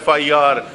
FIR,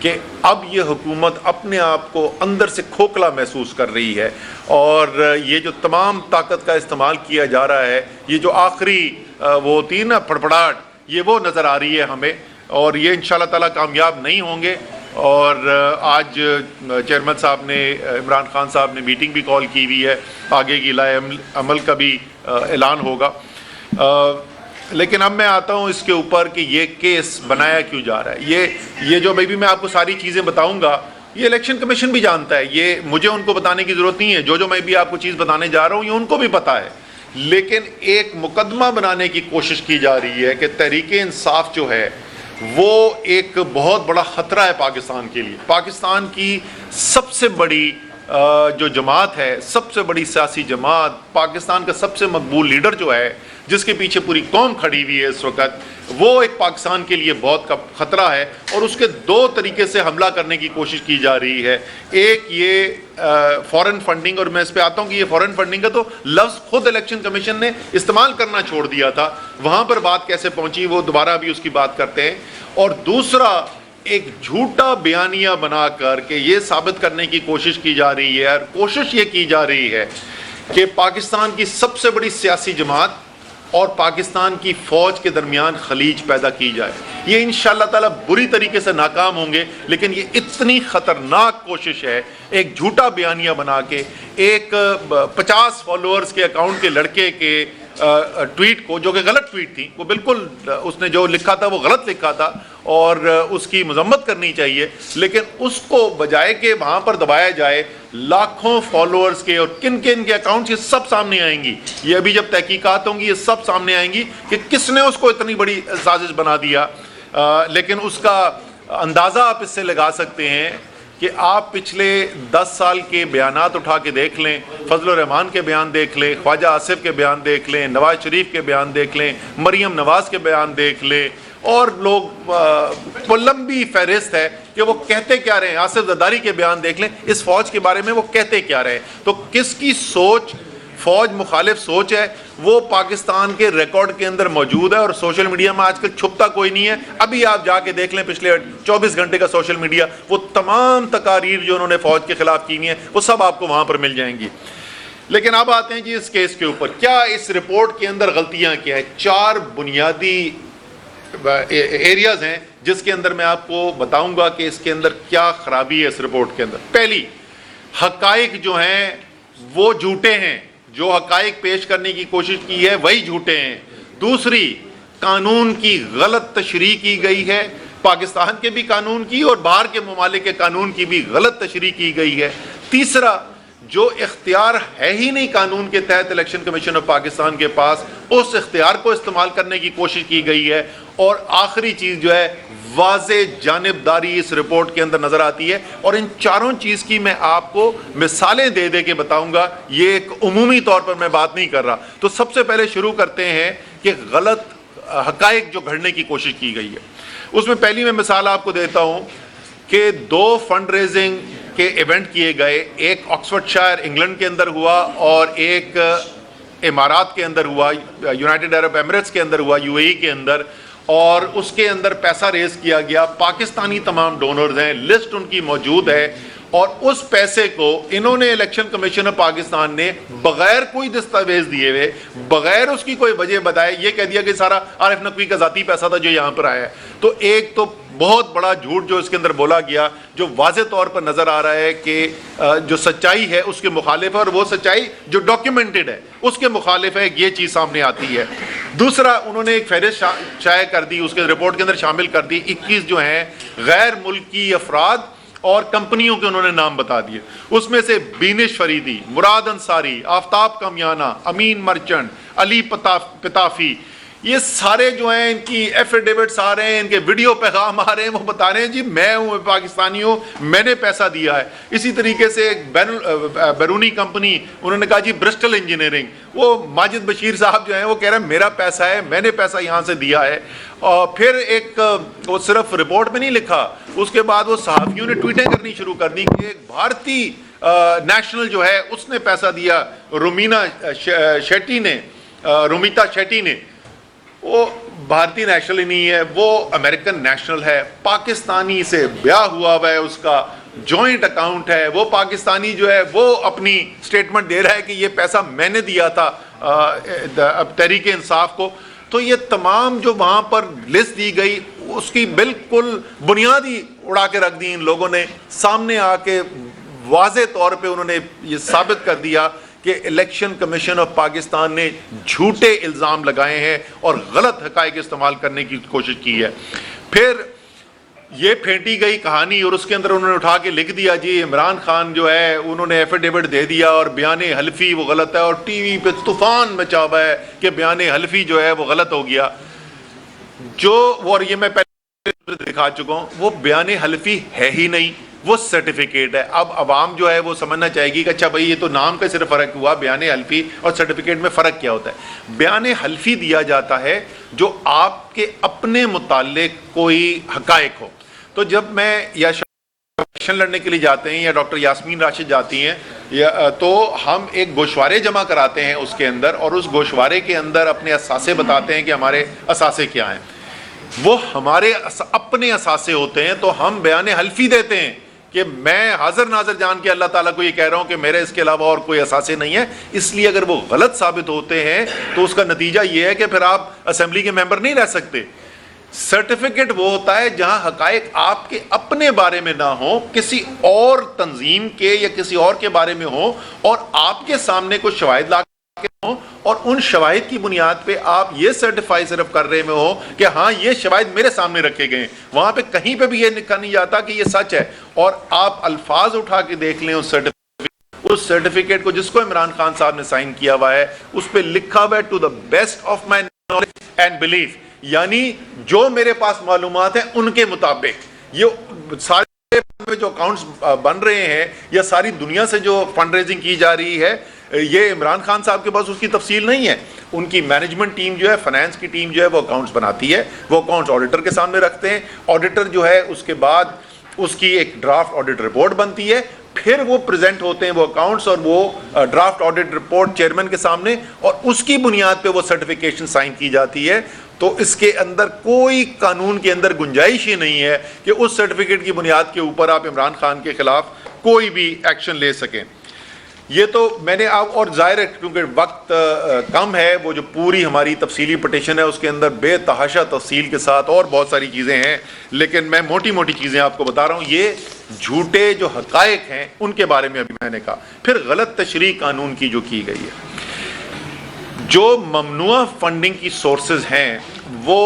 کہ اب یہ حکومت اپنے آپ کو اندر سے کھوکھلا محسوس کر رہی ہے، اور یہ جو تمام طاقت کا استعمال کیا جا رہا ہے، یہ جو آخری وہ ہوتی ہے نا پھڑپڑاہٹ، یہ وہ نظر آ رہی ہے ہمیں، اور یہ انشاءاللہ تعالیٰ کامیاب نہیں ہوں گے۔ اور آج چیئرمین صاحب نے، عمران خان صاحب نے میٹنگ بھی کال کی ہوئی ہے، آگے کی لائے عمل کا بھی اعلان ہوگا۔ لیکن اب میں آتا ہوں اس کے اوپر کہ یہ کیس بنایا کیوں جا رہا ہے۔ یہ جو میں آپ کو ساری چیزیں بتاؤں گا، یہ الیکشن کمیشن بھی جانتا ہے، یہ مجھے ان کو بتانے کی ضرورت نہیں ہے، جو میں بھی آپ کو چیز بتانے جا رہا ہوں یہ ان کو بھی پتہ ہے۔ لیکن ایک مقدمہ بنانے کی کوشش کی جا رہی ہے کہ تحریک انصاف جو ہے وہ ایک بہت بڑا خطرہ ہے پاکستان کے لیے۔ پاکستان کی سب سے بڑی جو جماعت ہے، سب سے بڑی سیاسی جماعت، پاکستان کا سب سے مقبول لیڈر جو ہے، جس کے پیچھے پوری قوم کھڑی ہوئی ہے اس وقت، وہ ایک پاکستان کے لیے بہت خطرہ ہے، اور اس کے دو طریقے سے حملہ کرنے کی کوشش کی جا رہی ہے۔ ایک یہ فورن فنڈنگ، اور میں اس پہ آتا ہوں کہ یہ فورن فنڈنگ کا تو لفظ خود الیکشن کمیشن نے استعمال کرنا چھوڑ دیا تھا، وہاں پر بات کیسے پہنچی وہ دوبارہ بھی اس کی بات کرتے ہیں۔ اور دوسرا ایک جھوٹا بیانیہ بنا کر کہ یہ ثابت کرنے کی کوشش کی جا رہی ہے، اور کوشش یہ کی جا رہی ہے کہ پاکستان کی سب سے بڑی سیاسی جماعت اور پاکستان کی فوج کے درمیان خلیج پیدا کی جائے۔ یہ انشاءاللہ تعالیٰ بری طریقے سے ناکام ہوں گے، لیکن یہ اتنی خطرناک کوشش ہے، ایک جھوٹا بیانیہ بنا کے، ایک 50 فالوورز کے اکاؤنٹ کے لڑکے کے ٹویٹ کو، جو کہ غلط ٹویٹ تھی، وہ بالکل اس نے جو لکھا تھا وہ غلط لکھا تھا اور اس کی مذمت کرنی چاہیے، لیکن اس کو بجائے کہ وہاں پر دبایا جائے، لاکھوں فالوورز کے اور کن کن کے اکاؤنٹس یہ سب سامنے آئیں گی۔ یہ ابھی جب تحقیقات ہوں گی یہ سب سامنے آئیں گی کہ کس نے اس کو اتنی بڑی سازش بنا دیا۔ لیکن اس کا اندازہ آپ اس سے لگا سکتے ہیں کہ آپ پچھلے 10 سال کے بیانات اٹھا کے دیکھ لیں، فضل الرحمان کے بیان دیکھ لیں، خواجہ آصف کے بیان دیکھ لیں، نواز شریف کے بیان دیکھ لیں، مریم نواز کے بیان دیکھ لیں، اور لوگ وہ لمبی فہرست ہے کہ وہ کہتے کیا رہے ہیں، آصف زرداری کے بیان دیکھ لیں، اس فوج کے بارے میں وہ کہتے کیا رہے ہیں۔ تو کس کی سوچ، فوج مخالف سوچ ہے، وہ پاکستان کے ریکارڈ کے اندر موجود ہے، اور سوشل میڈیا میں آج کل چھپتا کوئی نہیں ہے۔ ابھی آپ جا کے دیکھ لیں پچھلے 24 گھنٹے کا سوشل میڈیا، وہ تمام تقاریر جو انہوں نے فوج کے خلاف کی ہوئی ہیں وہ سب آپ کو وہاں پر مل جائیں گی۔ لیکن اب آتے ہیں جی اس کیس کے اوپر، کیا اس رپورٹ کے اندر غلطیاں کیا ہیں؟ 4 بنیادی ایریاز ہیں جس کے اندر میں آپ کو بتاؤں گا کہ اس کے اندر کیا خرابی ہے اس رپورٹ کے اندر۔ پہلی، حقائق جو ہیں وہ جھوٹے ہیں، جو حقائق پیش کرنے کی کوشش کی ہے وہی جھوٹے ہیں۔ دوسری، قانون کی غلط تشریح کی گئی ہے، پاکستان کے بھی قانون کی اور باہر کے ممالک کے قانون کی بھی غلط تشریح کی گئی ہے۔ تیسرا، جو اختیار ہے ہی نہیں قانون کے تحت الیکشن کمیشن آف پاکستان کے پاس، اس اختیار کو استعمال کرنے کی کوشش کی گئی ہے۔ اور آخری چیز جو ہے، واضح جانبداری اس رپورٹ کے اندر نظر آتی ہے، اور ان چاروں چیز کی میں آپ کو مثالیں دے دے کے بتاؤں گا، یہ ایک عمومی طور پر میں بات نہیں کر رہا۔ تو سب سے پہلے شروع کرتے ہیں کہ غلط حقائق جو گھڑنے کی کوشش کی گئی ہے، اس میں پہلی میں مثال آپ کو دیتا ہوں کہ 2 فنڈ ریزنگ کے ایونٹ کیے گئے، ایک آکسفورڈ شائر انگلینڈ کے اندر ہوا اور ایک امارات کے اندر ہوا، یونائٹڈ عرب ایمریٹس کے اندر ہوا، UAE کے اندر، اور اس کے اندر پیسہ ریز کیا گیا۔ پاکستانی تمام ڈونرز ہیں، لسٹ ان کی موجود ہے، اور اس پیسے کو انہوں نے الیکشن کمیشن آف پاکستان نے بغیر کوئی دستاویز دیے ہوئے، بغیر اس کی کوئی وجہ بتائے یہ کہہ دیا کہ سارا عارف نقوی کا ذاتی پیسہ تھا جو یہاں پر آیا ہے۔ تو ایک تو بہت بڑا جھوٹ جو اس کے اندر بولا گیا، جو واضح طور پر نظر آ رہا ہے کہ جو سچائی ہے اس کے مخالف ہے، اور وہ سچائی جو ڈاکیومنٹڈ ہے اس کے مخالف ہے، یہ چیز سامنے آتی ہے۔ دوسرا، انہوں نے ایک فہرست شائع کر دی، اس کے رپورٹ کے اندر شامل کر دی 21 جو ہیں غیر ملکی افراد اور کمپنیوں کے انہوں نے نام بتا دیے۔ اس میں سے بینش فریدی، مراد انصاری، آفتاب کامیانہ، امین مرچنٹ، علی پتافی، یہ سارے جو ہیں ان کی ایفیڈیوٹس آ رہے ہیں، ان کے ویڈیو پیغام آ رہے ہیں، وہ بتا رہے ہیں جی میں ہوں پاکستانی ہوں، میں نے پیسہ دیا ہے۔ اسی طریقے سے ایک بیرونی کمپنی، انہوں نے کہا جی برسٹل انجینئرنگ، وہ ماجد بشیر صاحب جو ہیں وہ کہہ رہے ہیں میرا پیسہ ہے، میں نے پیسہ یہاں سے دیا ہے۔ اور پھر ایک وہ صرف رپورٹ میں نہیں لکھا، اس کے بعد وہ صحافیوں نے ٹویٹیں کرنی شروع کر دی کہ ایک بھارتی نیشنل جو ہے اس نے پیسہ دیا، رومیتا شیٹی نے، وہ بھارتی نیشنل ہی نہیں ہے، وہ امریکن نیشنل ہے، پاکستانی سے بیاہ ہوا ہے، اس کا جوائنٹ اکاؤنٹ ہے، وہ پاکستانی جو ہے وہ اپنی سٹیٹمنٹ دے رہا ہے کہ یہ پیسہ میں نے دیا تھا تحریک انصاف کو. تو یہ تمام جو وہاں پر لسٹ دی گئی اس کی بالکل بنیادی اڑا کے رکھ دی ان لوگوں نے. سامنے آ کے واضح طور پہ انہوں نے یہ ثابت کر دیا کہ الیکشن کمیشن آف پاکستان نے جھوٹے الزام لگائے ہیں اور غلط حقائق استعمال کرنے کی کوشش کی ہے. پھر یہ پھینٹی گئی کہانی اور اس کے اندر انہوں نے اٹھا کے لکھ دیا جی عمران خان جو ہے انہوں نے ایفیڈیوٹ دے دیا اور بیان حلفی وہ غلط ہے، اور ٹی وی پہ طوفان مچا ہوا ہے کہ بیان حلفی جو ہے وہ غلط ہو گیا. اور یہ میں پہلے دکھا چکا ہوں، وہ بیان حلفی ہے ہی نہیں، وہ سرٹیفکیٹ ہے. اب عوام جو ہے وہ سمجھنا چاہے گی کہ اچھا بھائی یہ تو نام کا صرف فرق ہوا، بیان حلفی اور سرٹیفکیٹ میں فرق کیا ہوتا ہے؟ بیان حلفی دیا جاتا ہے جو آپ کے اپنے متعلق کوئی حقائق ہو. تو جب میں یا الیکشن لڑنے کے لیے جاتے ہیں یا ڈاکٹر یاسمین راشد جاتی ہیں تو ہم ایک گوشوارے جمع کراتے ہیں اس کے اندر، اور اس گوشوارے کے اندر اپنے اثاثے بتاتے ہیں کہ ہمارے اثاثے کیا ہیں. وہ ہمارے اپنے اثاثے ہوتے ہیں، تو ہم بیان حلفی دیتے ہیں کہ میں حاضر ناظر جان کے اللہ تعالیٰ کو یہ کہہ رہا ہوں کہ میرے اس کے علاوہ اور کوئی اثاثے نہیں ہے. اس لیے اگر وہ غلط ثابت ہوتے ہیں تو اس کا نتیجہ یہ ہے کہ پھر آپ اسمبلی کے ممبر نہیں رہ سکتے. سرٹیفکیٹ وہ ہوتا ہے جہاں حقائق آپ کے اپنے بارے میں نہ ہوں، کسی اور تنظیم کے یا کسی اور کے بارے میں ہوں، اور آپ کے سامنے کچھ شواہد لا کے ہوں، اور ان شواہد کی بنیاد پہ آپ یہ سرٹیفائی صرف کر رہے میں ہو کہ ہاں یہ شواہد میرے سامنے رکھے گئے ہیں. وہاں پہ کہیں پہ بھی یہ لکھا نہیں جاتا کہ یہ سچ ہے. اور آپ الفاظ اٹھا کے دیکھ لیں اس سرٹیفکیٹ کو جس کو عمران خان صاحب نے سائن کیا ہوا ہے، اس پہ لکھا ہوا ہے to the best of my knowledge and belief, یعنی جو میرے پاس معلومات ہیں ان کے مطابق. یہ سارے جو اکاؤنٹس بن رہے ہیں یا ساری دنیا سے جو فنڈ ریزنگ کی جا رہی ہے، یہ عمران خان صاحب کے پاس اس کی تفصیل نہیں ہے. ان کی مینجمنٹ ٹیم جو ہے، فائنانس کی ٹیم جو ہے وہ اکاؤنٹس بناتی ہے، وہ اکاؤنٹس آڈیٹر کے سامنے رکھتے ہیں. آڈیٹر جو ہے اس کے بعد اس کی ایک ڈرافٹ آڈٹ رپورٹ بنتی ہے، پھر وہ پریزنٹ ہوتے ہیں وہ اکاؤنٹس اور وہ ڈرافٹ آڈٹ رپورٹ چیئرمین کے سامنے، اور اس کی بنیاد پہ وہ سرٹیفیکیشن سائن کی جاتی ہے. تو اس کے اندر کوئی قانون کے اندر گنجائش ہی نہیں ہے کہ اس سرٹیفکیٹ کی بنیاد کے اوپر آپ عمران خان کے خلاف کوئی بھی ایکشن لے سکیں. یہ تو میں نے آپ، اور ظاہر ہے کیونکہ وقت کم ہے، وہ جو پوری ہماری تفصیلی پٹیشن ہے اس کے اندر بے تحاشا تفصیل کے ساتھ اور بہت ساری چیزیں ہیں، لیکن میں موٹی موٹی چیزیں آپ کو بتا رہا ہوں. یہ جھوٹے جو حقائق ہیں ان کے بارے میں ابھی میں نے کہا. پھر غلط تشریح قانون کی جو کی گئی ہے، جو ممنوع فنڈنگ کی سورسز ہیں وہ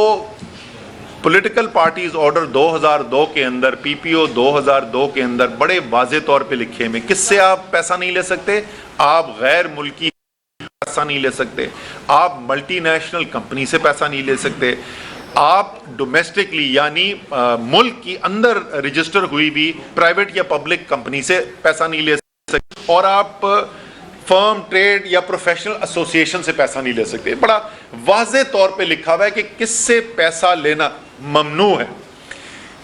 پولیٹیکل پارٹیز آرڈر 2002 کے اندر، پی پی او 2002 کے اندر بڑے واضح طور پہ لکھے میں. کس سے آپ پیسہ نہیں لے سکتے؟ آپ غیر ملکی پیسہ نہیں لے سکتے، آپ ملٹی نیشنل کمپنی سے پیسہ نہیں لے سکتے، آپ ڈومیسٹکلی یعنی ملک کی اندر رجسٹر ہوئی بھی پرائیویٹ یا پبلک کمپنی سے پیسہ نہیں لے سکتے، اور آپ فرم، ٹریڈ یا پروفیشنل ایسوسیشن سے پیسہ نہیں لے سکتے. بڑا واضح طور پہ لکھا ہوا ہے کہ کس سے پیسہ لینا ممنوع ہے.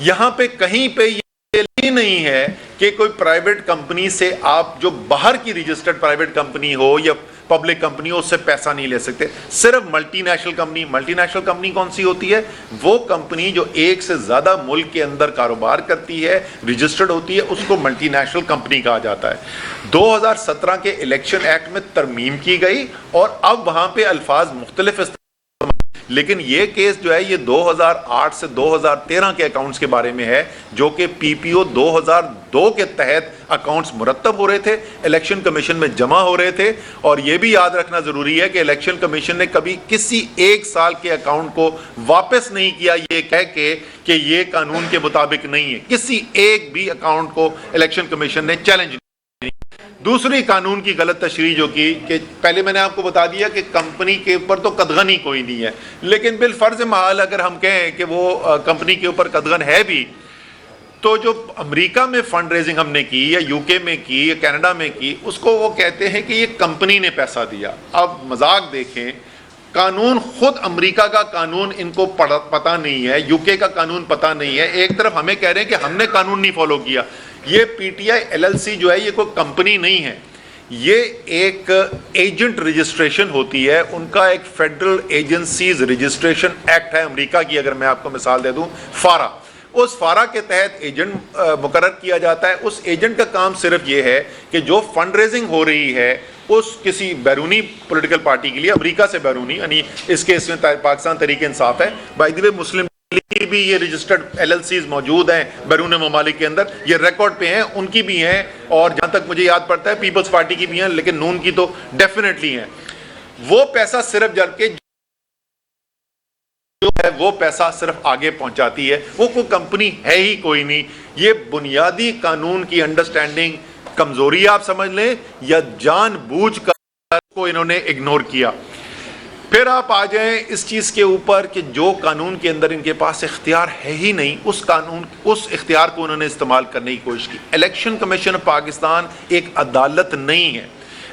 یہاں پہ کہیں پہ یہ نہیں ہے کہ کوئی پرائیویٹ کمپنی سے آپ جو باہر کی رجسٹرڈ پرائیویٹ کمپنی ہو یا پبلک کمپنی ہو اس سے پیسہ نہیں لے سکتے. صرف multi national company. Multi national company کون سی ہوتی ہے؟ وہ کمپنی جو ایک سے زیادہ ملک کے اندر کاروبار کرتی ہے، رجسٹرڈ ہوتی ہے، اس کو ملٹی نیشنل کمپنی کہا جاتا ہے. 2017 کے الیکشن ایکٹ میں ترمیم کی گئی اور اب وہاں پہ الفاظ مختلف، لیکن یہ کیس جو ہے یہ 2008 سے 2013 کے اکاؤنٹس کے بارے میں ہے، جو کہ پی پی او 2002 کے تحت اکاؤنٹس مرتب ہو رہے تھے، الیکشن کمیشن میں جمع ہو رہے تھے. اور یہ بھی یاد رکھنا ضروری ہے کہ الیکشن کمیشن نے کبھی کسی ایک سال کے اکاؤنٹ کو واپس نہیں کیا یہ کہہ کے کہ یہ قانون کے مطابق نہیں ہے. کسی ایک بھی اکاؤنٹ کو الیکشن کمیشن نے چیلنج نہیں. دوسری قانون کی غلط تشریح جو کی کہ پہلے میں نے آپ کو بتا دیا کہ کمپنی کے اوپر تو قدغن ہی کوئی نہیں ہے، لیکن بالفرض محال اگر ہم کہیں کہ وہ کمپنی کے اوپر قدغن ہے بھی، تو جو امریکہ میں فنڈ ریزنگ ہم نے کی یا یو کے میں کی یا کینیڈا میں کی، اس کو وہ کہتے ہیں کہ یہ کمپنی نے پیسہ دیا. اب مذاق دیکھیں، قانون خود امریکہ کا قانون ان کو پتہ نہیں ہے، یو کے کا قانون پتہ نہیں ہے. ایک طرف ہمیں کہہ رہے ہیں کہ ہم نے قانون نہیں فالو کیا. یہ P T I L L C جو ہے یہ کوئی کمپنی نہیں ہے، یہ ایک ایجنٹ رجسٹریشن ہوتی ہے، ان کا ایک فیڈرل ایجنسیز رجسٹریشن ایکٹ ہے امریکہ کی، اگر میں آپ کو مثال دے دوں فارا، اس فارا کے تحت ایجنٹ مقرر کیا جاتا ہے. اس ایجنٹ کا کام صرف یہ ہے کہ جو فنڈ ریزنگ ہو رہی ہے اس کسی بیرونی پولیٹیکل پارٹی کے لیے، امریکہ سے بیرونی، یعنی اس کیس میں پاکستان تحریک انصاف ہے، by the way Muslim league بھی یہ رجسٹرڈ ایل ایل سیز موجود ہیں بیرون ممالک کے اندر، یہ ریکارڈ پہ ہیں، ان کی بھی ہیں، اور جہاں تک مجھے یاد پڑتا ہے پیپلز پارٹی کی بھی ہیں، لیکن نون کی تو ڈیفینیٹلی ہیں. وہ پیسہ صرف جب کہ جو ہے وہ پیسہ صرف آگے پہنچاتی ہے، وہ کوئی کمپنی ہے ہی کوئی نہیں. یہ بنیادی قانون کی انڈرسٹینڈنگ کمزوری آپ سمجھ لیں، یا جان بوجھ کر کو انہوں نے اگنور کیا. پھر آپ آ جائیں اس چیز کے اوپر کہ جو قانون کے اندر ان کے پاس اختیار ہے ہی نہیں، اس اختیار کو انہوں نے استعمال کرنے کی کوشش کی. الیکشن کمیشن پاکستان ایک عدالت نہیں ہے.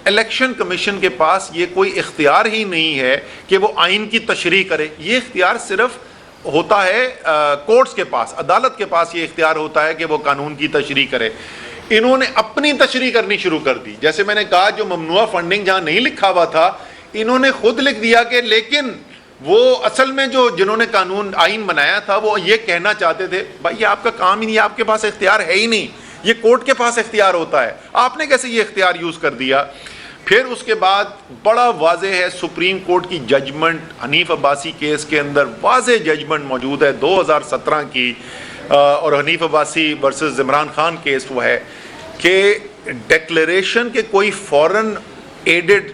الیکشن کمیشن کے پاس یہ کوئی اختیار ہی نہیں ہے کہ وہ آئین کی تشریح کرے. یہ اختیار صرف ہوتا ہے کورٹس کے پاس، عدالت کے پاس یہ اختیار ہوتا ہے کہ وہ قانون کی تشریح کرے. انہوں نے اپنی تشریح کرنی شروع کر دی. جیسے میں نے کہا جو ممنوع فنڈنگ جہاں نہیں لکھا ہوا تھا، انہوں نے خود لکھ دیا کہ لیکن وہ اصل میں جو جنہوں نے قانون آئین بنایا تھا وہ یہ کہنا چاہتے تھے بھائی یہ آپ کا کام ہی نہیں، آپ کے پاس اختیار ہے ہی نہیں، یہ کورٹ کے پاس اختیار ہوتا ہے، آپ نے کیسے یہ اختیار یوز کر دیا. پھر اس کے بعد بڑا واضح ہے سپریم کورٹ کی ججمنٹ حنیف عباسی کیس کے اندر، واضح ججمنٹ موجود ہے 2017 کی، اور حنیف عباسی ورسز عمران خان کیس وہ ہے کہ ڈیکلیریشن کے کوئی فورن ایڈڈ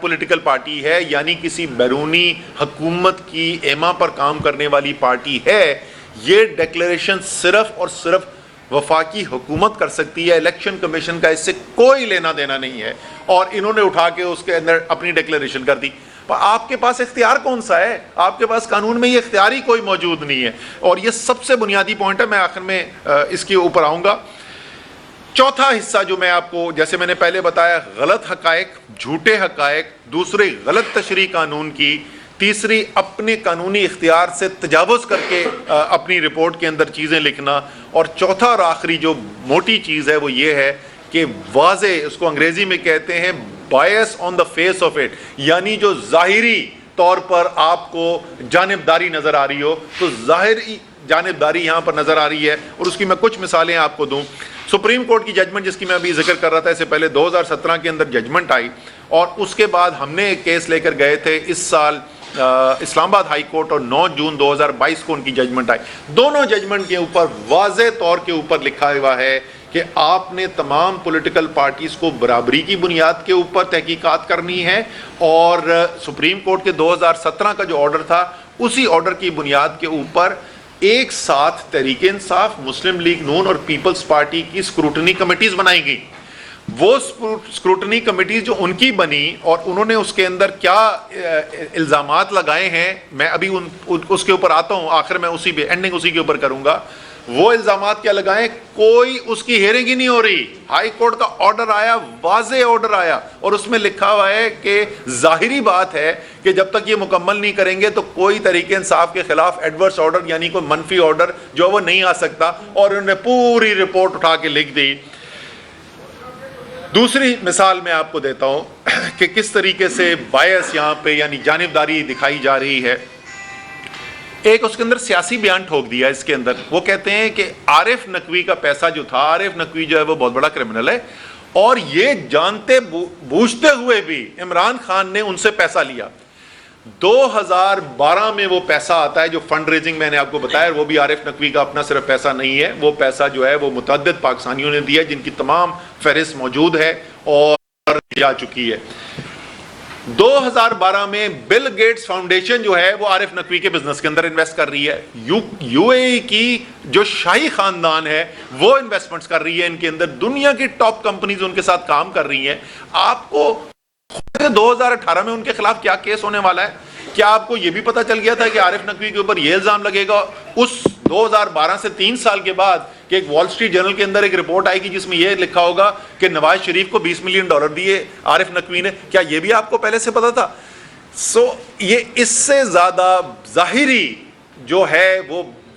پولیٹیکل پارٹی ہے، یعنی کسی بیرونی حکومت کی ایما پر کام کرنے والی پارٹی ہے، یہ ڈیکلیریشن صرف اور صرف وفاقی حکومت کر سکتی ہے. الیکشن کمیشن کا اس سے کوئی لینا دینا نہیں ہے، اور انہوں نے اٹھا کے اس کے اندر اپنی ڈیکلیریشن کر دی. آپ کے پاس اختیار کون سا ہے؟ آپ کے پاس قانون میں یہ اختیار ہی کوئی موجود نہیں ہے. اور یہ سب سے بنیادی پوائنٹ ہے، میں آخر میں اس کے اوپر آؤں گا. چوتھا حصہ جو میں آپ کو، جیسے میں نے پہلے بتایا، غلط حقائق، جھوٹے حقائق، دوسرے غلط تشریح قانون کی، تیسری اپنے قانونی اختیار سے تجاوز کر کے اپنی رپورٹ کے اندر چیزیں لکھنا، اور چوتھا اور آخری جو موٹی چیز ہے وہ یہ ہے کہ واضح، اس کو انگریزی میں کہتے ہیں بائس آن دا فیس آف اٹ، یعنی جو ظاہری طور پر آپ کو جانبداری نظر آ رہی ہو، تو ظاہری جانبداری یہاں پر نظر آ رہی ہے. اور اس کی میں کچھ مثالیں آپ کو دوں. سپریم کورٹ کی ججمنٹ جس کی میں ابھی ذکر کر رہا تھا، اس سے پہلے 2017 کے اندر ججمنٹ آئی، اور اس کے بعد ہم نے ایک کیس لے کر گئے تھے اس سال اسلام آباد ہائی کورٹ، اور 9 جون 2022 کو ان کی ججمنٹ آئی. دونوں ججمنٹ کے اوپر واضح طور کے اوپر لکھا ہوا ہے کہ آپ نے تمام پولیٹیکل پارٹیز کو برابری کی بنیاد کے اوپر تحقیقات کرنی ہے، اور سپریم کورٹ کے 2017 کا جو آرڈر تھا اسی آرڈر کی بنیاد کے اوپر ایک ساتھ تحریک انصاف، مسلم لیگ نون اور پیپلز پارٹی کی اسکروٹنی کمیٹیز بنائی گئی. وہ اسکروٹنی کمیٹیز جو ان کی بنی، اور انہوں نے اس کے اندر کیا الزامات لگائے ہیں، میں ابھی اس کے اوپر آتا ہوں، آخر میں اسی پہ اینڈنگ اسی کے اوپر کروں گا. وہ الزامات کیا لگائیں؟ کوئی اس کی ہیئرنگ ہی نہیں ہو رہی. ہائی کورٹ کا آرڈر آیا، واضح آرڈر آیا، اور اس میں لکھا ہوا ہے کہ ظاہری بات ہے کہ جب تک یہ مکمل نہیں کریں گے تو کوئی تحریک انصاف کے خلاف ایڈورس آرڈر، یعنی کوئی منفی آرڈر جو وہ نہیں آ سکتا. اور انہوں نے پوری رپورٹ اٹھا کے لکھ دی. دوسری مثال میں آپ کو دیتا ہوں کہ کس طریقے سے بائس یہاں پہ، یعنی جانبداری دکھائی جا رہی ہے. ایک اس کے اندر سیاسی بیان ٹھوک دیا اس کے اندر. وہ کہتے ہیں کہ عارف نقوی کا پیسہ جو تھا، عارف نقوی جو ہے وہ بہت بڑا کرمنل ہے، اور یہ جانتے بوجھتے ہوئے بھی عمران خان نے ان سے پیسہ لیا. 2012 میں وہ پیسہ آتا ہے جو فنڈ ریزنگ میں نے آپ کو بتایا، وہ بھی عارف نقوی کا اپنا صرف پیسہ نہیں ہے، وہ پیسہ جو ہے وہ متعدد پاکستانیوں نے دیا، جن کی تمام فہرست موجود ہے اور جا چکی ہے. 2012 میں بل گیٹس فاؤنڈیشن جو ہے وہ عارف نقوی کے بزنس کے اندر انویسٹ کر رہی ہے. یو اے ای کی جو شاہی خاندان ہے وہ انویسٹمنٹس کر رہی ہے ان کے اندر، دنیا کی ٹاپ کمپنیز ان کے ساتھ کام کر رہی ہیں. آپ کو 2018 میں ان کے خلاف کیا کیس ہونے والا ہے؟ کیا آپ کو یہ بھی پتا چل گیا تھا کہ عارف نقوی کے اوپر یہ الزام لگے گا اس 2012 سے 3 سال کے بعد کہ ایک وال سٹریٹ جرنل کے اندر ایک رپورٹ آئے گی جس میں یہ لکھا ہوگا کہ نواز شریف کو $20 ملین دیے عارف نقوی نے؟ کیا یہ بھی آپ کو پہلے سے پتا تھا؟ یہ اس سے زیادہ ظاہری جو ہے وہ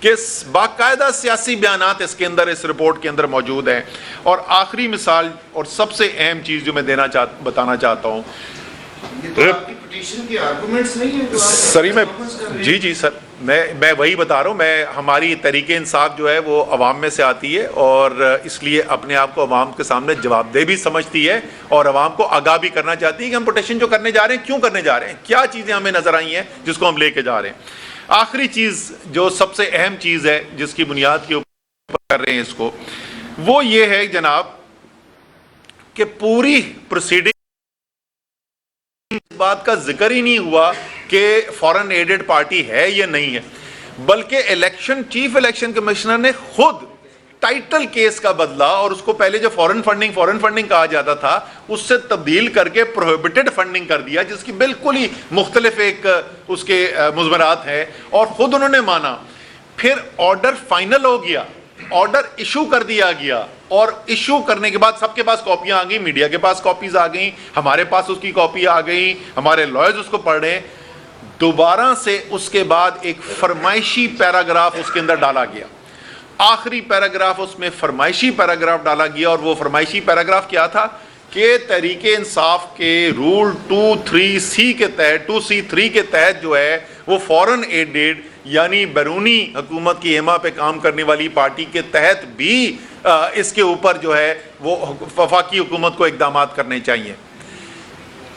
کہ باقاعدہ سیاسی بیانات اس کے اندر اس رپورٹ کے اندر موجود ہیں. اور آخری مثال اور سب سے اہم چیز جو میں بتانا چاہتا ہوں, سر میں جی سر میں وہی بتا رہا ہوں, میں ہماری تحریک انصاف جو ہے وہ عوام میں سے آتی ہے اور اس لیے اپنے آپ کو عوام کے سامنے جواب دہ بھی سمجھتی ہے اور عوام کو آگاہ بھی کرنا چاہتی ہے کہ ہم پوٹیشن جو کرنے جا رہے ہیں کیوں کرنے جا رہے ہیں, کیا چیزیں ہمیں نظر آئی ہیں جس کو ہم لے کے جا رہے ہیں. آخری چیز جو سب سے اہم چیز ہے جس کی بنیاد کے اوپر کر رہے ہیں اس کو, وہ یہ ہے جناب کہ پوری پروسیڈنگ اس بات کا ذکر ہی نہیں ہوا کہ فورن ایڈڈ پارٹی ہے یا نہیں ہے, بلکہ چیف الیکشن کمشنر نے خود ٹائٹل کیس کا بدلا اور اس کو پہلے جو فورن فنڈنگ کہا جاتا تھا اس سے تبدیل کر کے پروہیبٹڈ فنڈنگ کر دیا, جس کی بالکل ہی مختلف ایک اس کے مضمرات ہیں, اور خود انہوں نے مانا. پھر آرڈر فائنل ہو گیا, آرڈر ایشو کر دیا گیا, اور ایشو کرنے کے بعد سب کے پاس کاپیاں آ گئیں, میڈیا کے پاس کاپیز آ گئیں, ہمارے پاس اس کی کاپی آ گئیں, ہمارے لائرز اس کو پڑھ رہے ہیں. دوبارہ سے اس کے بعد ایک فرمائشی پیراگراف اس کے اندر ڈالا گیا, آخری پیراگراف اس میں فرمائشی پیراگراف ڈالا گیا, اور وہ فرمائشی پیراگراف کیا تھا کہ تحریک انصاف کے رول 2(3)C کے تحت 2C3 کے تحت جو ہے وہ فورن ایڈڈ یعنی بیرونی حکومت کی ایما پہ کام کرنے والی پارٹی کے تحت بھی اس کے اوپر جو ہے وہ وفاقی حکومت کو اقدامات کرنے چاہیے.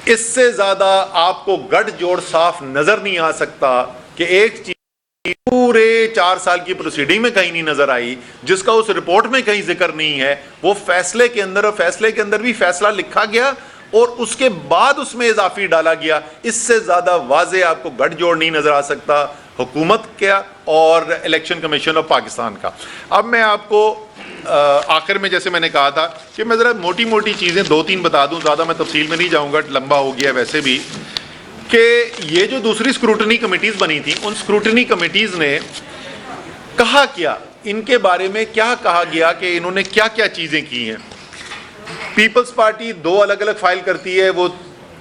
اس سے زیادہ آپ کو گڑھ جوڑ صاف نظر نہیں آ سکتا کہ ایک چیز پورے 4 سال کی پروسیڈنگ میں کہیں نہیں نظر آئی, جس کا اس رپورٹ میں کہیں ذکر نہیں ہے, وہ فیصلے کے اندر, اور فیصلے کے اندر بھی فیصلہ لکھا گیا اور اس کے بعد اس میں اضافی ڈالا گیا. اس سے زیادہ واضح آپ کو گٹھ جوڑ نہیں نظر آ سکتا حکومت کا اور الیکشن کمیشن آف پاکستان کا. اب میں آپ کو آخر میں جیسے میں نے کہا تھا کہ میں ذرا موٹی موٹی چیزیں 2-3 بتا دوں, زیادہ میں تفصیل میں نہیں جاؤں گا, لمبا ہو گیا ویسے بھی, کہ یہ جو دوسری اسکروٹنی کمیٹیز بنی تھیں, ان اسکروٹنی کمیٹیز نے کہا کیا, ان کے بارے میں کیا کہا گیا کہ انہوں نے کیا کیا چیزیں کی ہیں. پیپلز پارٹی 2 الگ الگ فائل کرتی ہے, وہ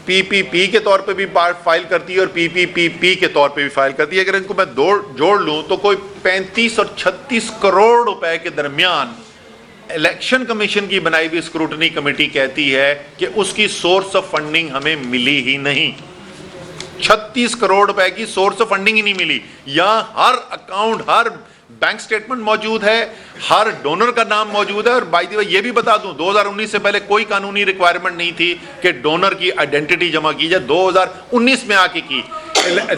PPP کے طور پہ بھی فائل کرتی ہے اور PPPP کے طور پہ بھی فائل کرتی ہے. اگر ان کو میں جوڑ لوں تو کوئی 35 اور 36 کروڑ روپے کے درمیان الیکشن کمیشن کی بنائی ہوئی اسکروٹنی کمیٹی کہتی ہے کہ اس کی سورس آف فنڈنگ ہمیں ملی ہی نہیں. 36 کروڑ روپے کی سورس آف فنڈنگ ہی نہیں ملی. یہاں ہر اکاؤنٹ, ہر بینک سٹیٹمنٹ موجود ہے, ہر ڈونر کا نام موجود ہے. اور بائی دی وے یہ بھی بتا دوں 2019 سے پہلے کوئی قانونی ریکوائرمنٹ نہیں تھی کہ ڈونر کی آئیڈینٹی جمع کی جائے, 2019 میں آ کے کی.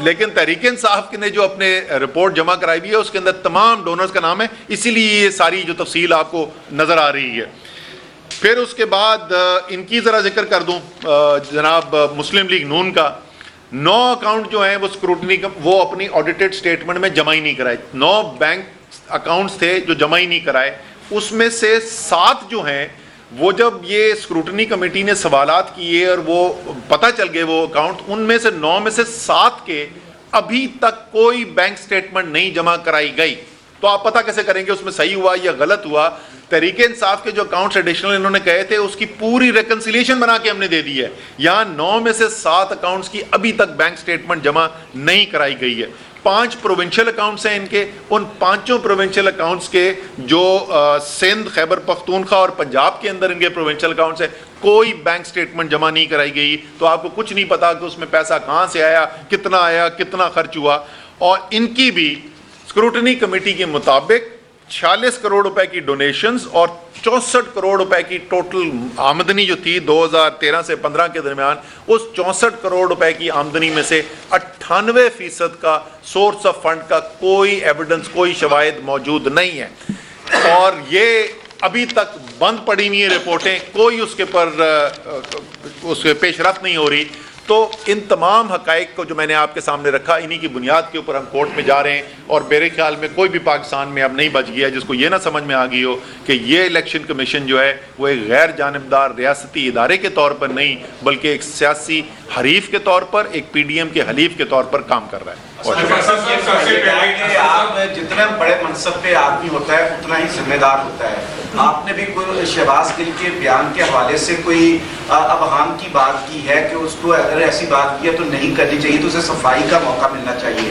لیکن تحریک انصاف نے جو اپنے رپورٹ جمع کرائی ہوئی ہے اس کے اندر تمام ڈونرز کا نام ہے, اسی لیے یہ ساری جو تفصیل آپ کو نظر آ رہی ہے. پھر اس کے بعد ان کی ذرا ذکر کر دوں جناب مسلم لیگ نون کا. 9 اکاؤنٹ جو ہیں وہ اسکروٹنی وہ اپنی آڈیٹڈ سٹیٹمنٹ میں جمع ہی نہیں کرائے. 9 بینک اکاؤنٹس تھے جو جمع ہی نہیں کرائے. اس میں سے 7 جو ہیں وہ جب یہ اسکروٹنی کمیٹی نے سوالات کیے اور وہ پتہ چل گئے وہ اکاؤنٹ, ان میں سے 9 میں سے 7 کے ابھی تک کوئی بینک سٹیٹمنٹ نہیں جمع کرائی گئی. تو آپ پتہ کیسے کریں گے اس میں صحیح ہوا یا غلط ہوا؟ تحریک انصاف کے جو اکاؤنٹس ایڈیشنل انہوں نے کہے تھے اس کی پوری ریکنسیلیشن بنا کے ہم نے دے دی ہے. یہاں 9 میں سے 7 اکاؤنٹس کی ابھی تک بینک سٹیٹمنٹ جمع نہیں کرائی گئی ہے. 5 پروونشل اکاؤنٹس ہیں ان کے, ان 5 پروونشل اکاؤنٹس کے جو سندھ, خیبر پختونخوا اور پنجاب کے اندر ان کے پروونشل اکاؤنٹس ہیں, کوئی بینک سٹیٹمنٹ جمع نہیں کرائی گئی. تو آپ کو کچھ نہیں پتا کہ اس میں پیسہ کہاں سے آیا, کتنا خرچ ہوا. اور ان کی بھی اسکروٹنی کمیٹی کے مطابق 46 کروڑ روپے کی ڈونیشنز اور 64 کروڑ روپے کی ٹوٹل آمدنی جو تھی 2013 سے 15 کے درمیان, اس 64 کروڑ روپے کی آمدنی میں سے 98% کا سورس آف فنڈ کا کوئی ایویڈنس, کوئی شواہد موجود نہیں ہے. اور یہ ابھی تک بند پڑی ہوئی ہیں رپورٹیں, کوئی اس کے پر اس کے پیش رفت نہیں ہو رہی. تو ان تمام حقائق کو جو میں نے آپ کے سامنے رکھا, انہی کی بنیاد کے اوپر ہم کورٹ میں جا رہے ہیں. اور میرے خیال میں کوئی بھی پاکستان میں اب نہیں بچ گیا جس کو یہ نہ سمجھ میں آ گئی ہو کہ یہ الیکشن کمیشن جو ہے وہ ایک غیر جانبدار ریاستی ادارے کے طور پر نہیں بلکہ ایک سیاسی حریف کے طور پر, ایک PDM کے حلیف کے طور پر کام کر رہا ہے. آپ جتنے بڑے منصب پہ آدمی ہوتا ہے اتنا ہی ذمہ دار ہوتا ہے. آپ نے بھی کوئی شہباز گل کے بیان کے حوالے سے کوئی ابہام کی بات کی ہے کہ اس کو اگر ایسی بات کی ہے تو نہیں کرنی چاہیے, تو اسے صفائی کا موقع ملنا چاہیے.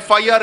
FIR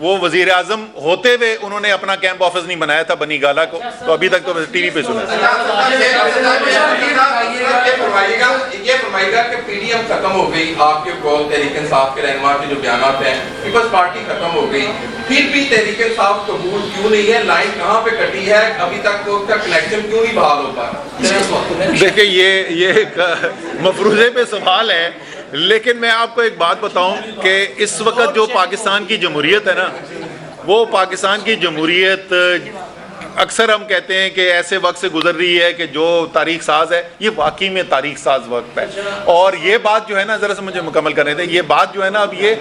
وہ وزیر اعظم ہوتے ہوئے انہوں نے اپنا کیمپ آفس نہیں بنایا تھا بنی گالا کو، تو ابھی تک تو ٹی وی پہ سنا ہے۔ یہ فرمائے گا کہ پی ڈی ایم ختم ہو گئی، آپ کے قول تحریک انصاف کے رہنما کے جو بیانات ہیں، پیپلز پارٹی ختم ہو گئی، پھر بھی تحریک انصاف قبول کیوں نہیں ہے؟ لائن کہاں پہ کٹی ہے؟ ابھی تک اس کا کنیکشن کیوں نہیں بحال ہو پا؟ دیکھیں یہ ایک مفروضے پہ سوال ہے، لیکن میں آپ کو ایک بات بتاؤں کہ اس وقت جو پاکستان کی جمہوریت ہے نا، وہ پاکستان کی جمہوریت اکثر ہم کہتے ہیں کہ ایسے وقت سے گزر رہی ہے کہ جو تاریخ ساز ہے، یہ واقعی میں تاریخ ساز وقت ہے۔ اور یہ بات جو ہے نا، ذرا سے مجھے مکمل کرنے دیں، یہ بات جو ہے نا اب یہ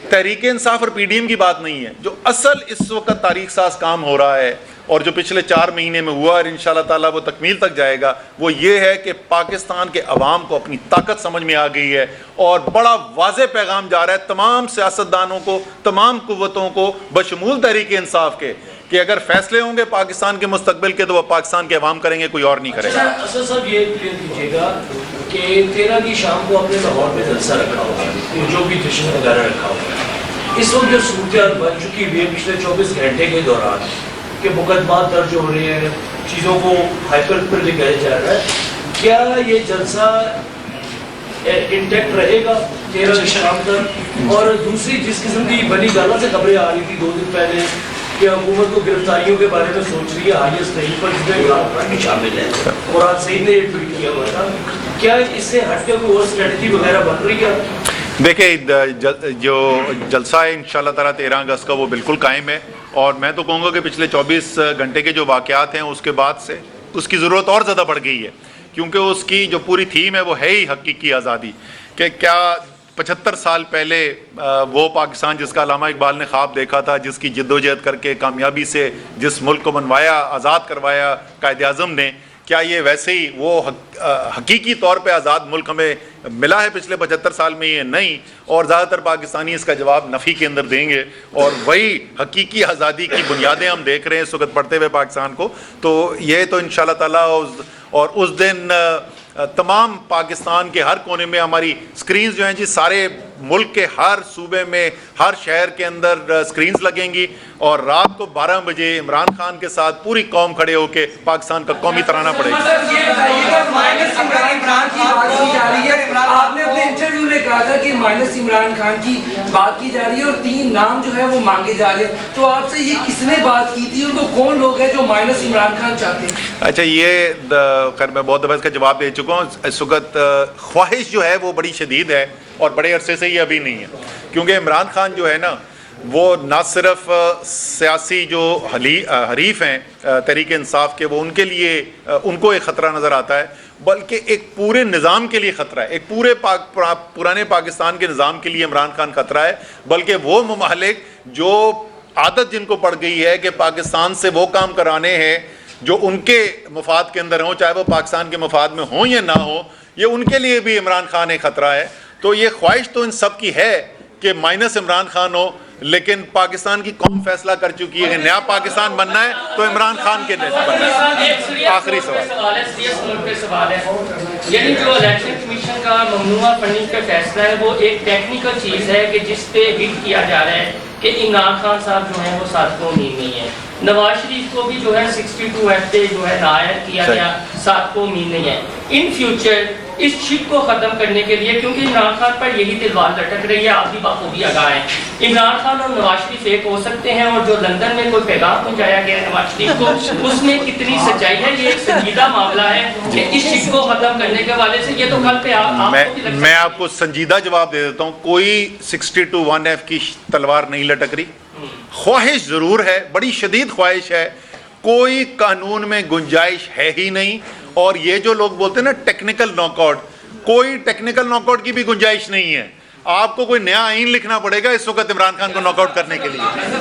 تحریک انصاف اور پی ڈی ایم کی بات نہیں ہے۔ جو اصل اس وقت تاریخ ساز کام ہو رہا ہے اور جو پچھلے 4 مہینے میں ہوا اور انشاءاللہ تعالیٰ وہ تکمیل تک جائے گا، وہ یہ ہے کہ پاکستان کے عوام کو اپنی طاقت سمجھ میں آ گئی ہے اور بڑا واضح پیغام جا رہا ہے تمام سیاستدانوں کو، تمام قوتوں کو بشمول تحریک انصاف کے، کہ اگر فیصلے ہوں گے پاکستان کے مستقبل کے تو وہ پاکستان کے عوام کریں گے، کوئی اور نہیں کرے گا۔ اچھا صاحب یہ کلیئر کیجیے گا کہ 13 کی شام کو اپنے لاہور میں جلسہ رکھا ہوا ہے، جو بھی جشن وغیرہ رکھا ہوا ہے، اس وقت جو صورتحال بن چکی ہوئی ہے پچھلے 24 گھنٹے کے دوران کہ مقدمات درج ہو رہے ہیں، چیزوں کو ہائپر پر لے گیا جا رہا ہے، کیا یہ جلسہ انٹیکٹ رہے گا 13 کی شام تک؟ اور دوسری جس قسم کی بنی گالا سے خبریں آ رہی تھی 2 دن پہلے کہ حکومت کو گرفتاریوں کے بارے میں سوچ رہی ہے ہائیسٹ نہیں پر جس میں عمران خان بھی شامل ہے، قرآن سعید نے یہ ٹویٹ کیا ہوا تھا، کیا اس سے ہٹ کے کوئی اور اسٹریٹجی وغیرہ بن رہی ہے؟ دیکھیں جو جلسہ ہے انشاءاللہ تعالیٰ 13 اگست کا وہ بالکل قائم ہے، اور میں تو کہوں گا کہ پچھلے 24 گھنٹے کے جو واقعات ہیں اس کے بعد سے اس کی ضرورت اور زیادہ بڑھ گئی ہے، کیونکہ اس کی جو پوری تھیم ہے وہ ہے ہی حقیقی آزادی، کہ کیا 75 سال پہلے وہ پاکستان جس کا علامہ اقبال نے خواب دیکھا تھا، جس کی جد و جہد کر کے کامیابی سے جس ملک کو منوایا، آزاد کروایا قائد اعظم نے، کیا یہ ویسے ہی وہ حقیقی طور پہ آزاد ملک ہمیں ملا ہے پچھلے 75 سال میں؟ یہ نہیں، اور زیادہ تر پاکستانی اس کا جواب نفی کے اندر دیں گے، اور وہی حقیقی آزادی کی بنیادیں ہم دیکھ رہے ہیں اس وقت پڑھتے ہوئے پاکستان کو۔ تو یہ تو انشاءاللہ تعالیٰ اور اس دن تمام پاکستان کے ہر کونے میں ہماری سکرینز جو ہیں جی، سارے ملک کے ہر صوبے میں ہر شہر کے اندر سکرینز لگیں گی، اور رات کو 12 بجے عمران خان کے ساتھ پوری قوم کھڑے ہو کے پاکستان کا قومی ترانہ پڑے گی۔ آپ نے اپنے انٹرویو میں کہا تھا کہ مائنس عمران خان کی بات کی جا رہی ہے اور 3 نام جو ہے وہ مانگے جا رہے ہیں، تو آپ سے یہ کس نے بات کی تھی، ان کو کون لوگ ہیں جو مائنس عمران خان چاہتے ہیں؟ اچھا، یہ خیر میں بہت دفعہ اس کا جواب دے چکا ہوں۔ اس وقت خواہش جو ہے وہ بڑی شدید ہے اور بڑے عرصے سے یہ ابھی نہیں ہے، کیونکہ عمران خان جو ہے نا وہ نہ صرف سیاسی جو حریف ہیں تحریک انصاف کے، وہ ان کے لیے ان کو ایک خطرہ نظر آتا ہے، بلکہ ایک پورے نظام کے لیے خطرہ ہے، ایک پورے پرانے پاکستان کے نظام کے لیے عمران خان خطرہ ہے، بلکہ وہ ممالک جو عادت جن کو پڑ گئی ہے کہ پاکستان سے وہ کام کرانے ہیں جو ان کے مفاد کے اندر ہوں، چاہے وہ پاکستان کے مفاد میں ہوں یا نہ ہوں، یہ ان کے لیے بھی عمران خان ایک خطرہ ہے۔ تو یہ خواہش تو ان سب کی ہے کہ مائنس عمران خان ہو، لیکن پاکستان کی قوم فیصلہ کر چکی ہے کہ نیا پاکستان بننا ہے تو عمران خان کے بننا ہے۔ آخری سوال ہے، یعنی جو الیکشن کمیشن کا ممنوعہ فنڈنگ کا فیصلہ ہے وہ ایک ٹیکنیکل چیز ہے کہ جس پہ ہٹ کیا جا رہا ہے کہ عمران خان صاحب جو ہیں وہ صادق امین نہیں ہے، نواز شریف کو بھی جو ہے 62 ایکٹ پہ جو ہے نائب کیا گیا، صادق امین نہیں ہے۔ ان فیوچر اس شک کو ختم کرنے کے لیے، کیونکہ عمران خان پر یہی تلوار لٹک رہی ہے، آپ بھی بخوبی آگاہ ہیں، عمران خان اور نواز شریف ایک ہو سکتے ہیں، اور جو لندن میں کوئی پیغام پہنچایا گیا ہے نواز شریف کو، اس میں کتنی سچائی ہے؟ یہ ایک سنجیدہ معاملہ ہے کہ اس شک کو ختم کرنے کے حوالے سے یہ تو کل پہ میں آپ کو سنجیدہ جواب دے دیتا ہوں، کوئی 62(1)(f) کی تلوار نہیں لٹک رہی، خواہش ضرور ہے، بڑی شدید خواہش ہے، کوئی قانون میں گنجائش ہے ہی نہیں، اور یہ جو لوگ بولتے ہیں نا ٹیکنیکل ناک آؤٹ، کوئی ٹیکنیکل ناک آؤٹ کی بھی گنجائش نہیں ہے، آپ کو کوئی نیا آئین لکھنا پڑے گا اس وقت عمران خان کو ناک آؤٹ کرنے کے لیے۔